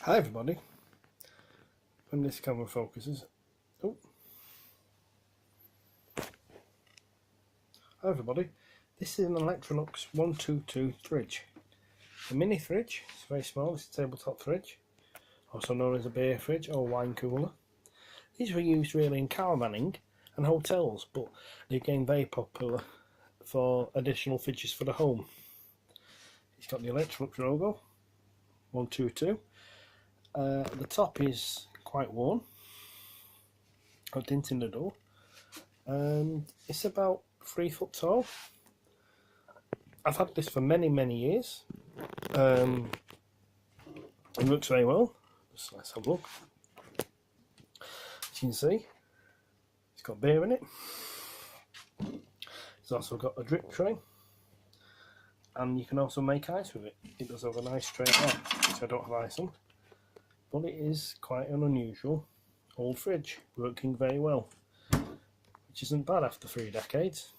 Hi everybody, when this camera focuses. Oh. Hi everybody, this is an Electrolux 122 fridge. A mini fridge, it's very small, it's a tabletop fridge, also known as a beer fridge or wine cooler. These were used really in caravanning and hotels, but they became very popular for additional fridges for the home. It's got the Electrolux logo, 122. The top is quite worn, got a dent in the door, and it's about 3 foot tall. I've had this for many years. It works very well. Just let's have a look. As you can see, it's got beer in it. It's also got a drip tray, and you can also make ice with it. It does have an ice tray there, which I don't have ice on, but it is quite an unusual old fridge, working very well, which isn't bad after 3 decades.